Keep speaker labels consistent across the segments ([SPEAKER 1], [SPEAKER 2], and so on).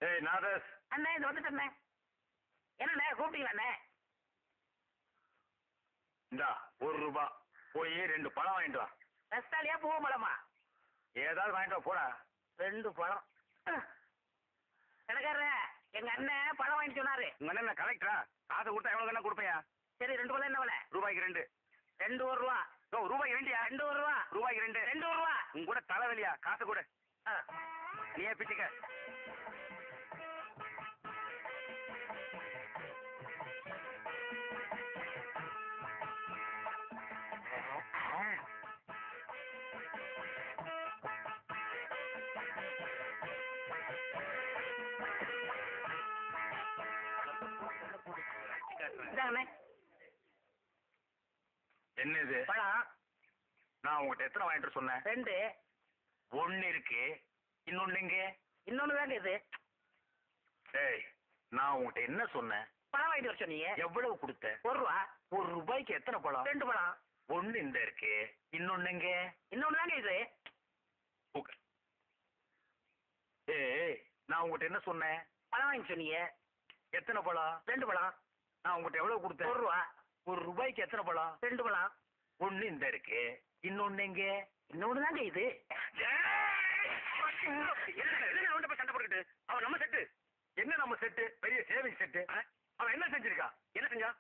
[SPEAKER 1] ஏய் நாதஸ்.
[SPEAKER 2] அண்ணே இது வந்துட்டண்ணே. என்னண்ணே கூப்பிட்டீங்களா அண்ணே?
[SPEAKER 1] இந்தா ₹1 போய் 2 பழம் வாங்கிட்டு வா.
[SPEAKER 2] ரஸ்தாலியா பூ பழமா?
[SPEAKER 1] ஏதாவது வாங்கிட்டு வா போடா.
[SPEAKER 2] 2 பழம். கடைக்காரர எங்க அண்ணன் பழம் வாங்கிட்டு சொன்னாரு.
[SPEAKER 1] உங்க அண்ணன் கலெக்டரா? காசை கொடுத்தா எவ்வளவு தானே கொடுப்பையா?
[SPEAKER 2] சரி 2 பழம் என்ன விலை?
[SPEAKER 1] ரூபாய்க்கு 2.
[SPEAKER 2] 2 ரூபா.
[SPEAKER 1] ரூபாய்க்கு 2யா?
[SPEAKER 2] 2 ரூபா.
[SPEAKER 1] ரூபாய்க்கு 2.
[SPEAKER 2] 2 ரூபா.
[SPEAKER 1] உங்க கூட தலைவலியா? காசை கொடு. நீயே பிச்சுக்க. என்ன இது
[SPEAKER 2] பழம்?
[SPEAKER 1] நான் உங்ககிட்ட எத்தனை வாங்கிட்டு சொன்னேன்?
[SPEAKER 2] 2.
[SPEAKER 1] 1 இருக்கு, இன்னொன்னு எங்க?
[SPEAKER 2] இன்னொன்னு தாங்க இது.
[SPEAKER 1] ஏய் நான் உங்ககிட்ட என்ன சொன்னேன்?
[SPEAKER 2] பழம் வாங்கிட்டு வர சொன்னீங்க.
[SPEAKER 1] எவ்வளவு கொடுத்த?
[SPEAKER 2] ₹1.
[SPEAKER 1] ₹1 எத்தனை பழம்?
[SPEAKER 2] 2 பழம்.
[SPEAKER 1] 1 இந்த இருக்கு, இன்னொன்னு எங்க?
[SPEAKER 2] இன்னொன்னு தாங்க இது.
[SPEAKER 1] ஏய் நான் உங்ககிட்ட என்ன சொன்னேன்?
[SPEAKER 2] பழம் வாங்கி சொன்னீங்க.
[SPEAKER 1] எத்தனை பழம்?
[SPEAKER 2] 2 பழம்.
[SPEAKER 1] நான் உங்ககிட்ட எவ்வளவு கொடுத்தேன்?
[SPEAKER 2] ₹1.
[SPEAKER 1] எத்தனை பழம்?
[SPEAKER 2] 2 பழம்.
[SPEAKER 1] 1 இந்த இருக்கு, இன்னொன்னு எங்க?
[SPEAKER 2] இன்னொன்னு தாங்க இது.
[SPEAKER 1] என்ன சண்டை போட்டுக்கிட்டு? அவன் நம்ம செட்டு. என்ன நம்ம செட்டு? பெரிய சேவிங் செட்டு. அவன் என்ன செஞ்சிருக்கா? என்ன செஞ்சா?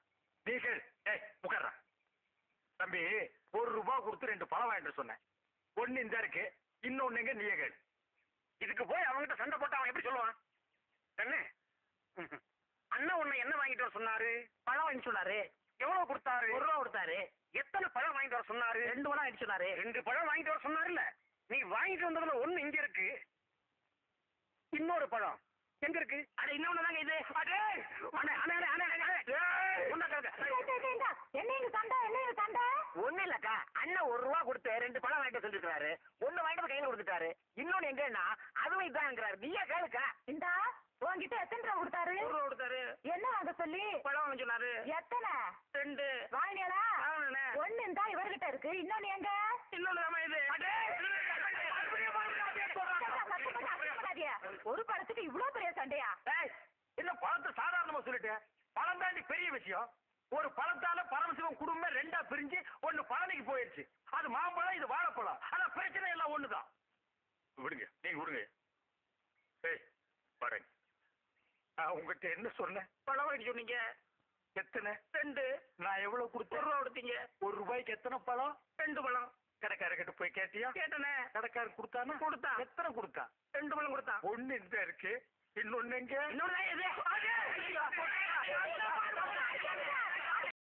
[SPEAKER 1] நீ கேள். ஏய் உட்கார்றா. தம்பி ₹1 கொடுத்து 2 பழம் வாங்கிட்டு சொன்னேன். 1 இந்த இருக்கு, இன்னொன்னு எங்க? நீயே கேள். இதுக்கு போய் அவன்கிட்ட சண்டை போட்டு அவன் எப்படி சொல்லுவான்? என்ன அண்ணா உன்னை என்ன வாங்கிட்டு வர சொன்னாரு?
[SPEAKER 2] பழம் வாங்கி சொன்னாரு.
[SPEAKER 1] எவ்வளவு கொடுத்தாரு?
[SPEAKER 2] ₹1 கொடுத்தாரு.
[SPEAKER 1] எத்தனை பழம் வாங்கிட்டு வர சொன்னாரு?
[SPEAKER 2] 2 பழம் வாங்கி சொன்னாரு.
[SPEAKER 1] 2 பழம் வாங்கிட்டு வர சொன்னாருல்ல. நீ வாங்கிட்டு வந்ததுல 1 இங்க இருக்கு, இன்னொரு பழம் எங்க இருக்கு?
[SPEAKER 2] அட இன்னொன்னு தாங்க இது. ஒண்ணு இல்லக்கா, அண்ணன் ₹1 கொடுத்து 2 பழம் வாங்கிட்டு சொல்லிருக்காரு. 1 வாங்கிட்டு கையில கொடுத்துட்டாரு. இன்னொன்னு எங்கன்னா அதுவும் இதாங்கிறாரு. நீயே கேளுக்கா.
[SPEAKER 3] இந்தா உன்கிட்ட எத்தனை ரூபா கொடுத்தாரு?
[SPEAKER 2] ₹1 கொடுத்தாரு.
[SPEAKER 3] என்ன வாங்க சொல்லி?
[SPEAKER 2] பழம் வாங்கி சொன்னாரு.
[SPEAKER 3] எத்தனை?
[SPEAKER 2] 2.
[SPEAKER 3] வாங்கினியாடா?
[SPEAKER 2] ஆமாண்ணே.
[SPEAKER 3] 1 இந்தா இவர்கிட்ட இருக்கு, இன்னொன்னு எங்க?
[SPEAKER 2] இன்னொன்னு தாமா இது.
[SPEAKER 3] ஒரு பழத்துக்கு இவ்வளவு பெரிய சண்டையா?
[SPEAKER 1] என்ன பழத்தை சாதாரணமா சொல்லிட்டேன். பழம் தாண்டி பெரிய விஷயம். ஒரு பழத்தால பரமசிவம் குடும்பம் 2ஆ பிரிஞ்சு 1 பழனிக்கு போயிடுச்சு. அது மாம்பழம், இது வாழைப்பழம். ஆனா பிரச்சனை எல்லாம் ஒண்ணுதான். விடுங்க, நீங்க விடுங்க. ஏய் பாருங்க, உங்ககிட்ட என்ன சொன்னேன்?
[SPEAKER 2] பழம் வாங்கி சொன்னீங்க.
[SPEAKER 1] எத்தனை?
[SPEAKER 2] 2.
[SPEAKER 1] நான் எவ்வளவு கொடுத்தேன்?
[SPEAKER 2] ₹1 கொடுத்தீங்க.
[SPEAKER 1] ₹1 எத்தனை பழம்?
[SPEAKER 2] 2 பழம்.
[SPEAKER 1] கடைக்காரர்கிட்ட போய் கேட்டியா?
[SPEAKER 2] கேட்டனே.
[SPEAKER 1] கடைக்காரர் கொடுத்தானா?
[SPEAKER 2] கொடுத்தான்.
[SPEAKER 1] எத்தனை கொடுத்தான்?
[SPEAKER 2] 2 பழம் கொடுத்தான்.
[SPEAKER 1] 1 இந்த இருக்கு, இன்னொன்னு எங்க?
[SPEAKER 2] இன்னொன்னு இது.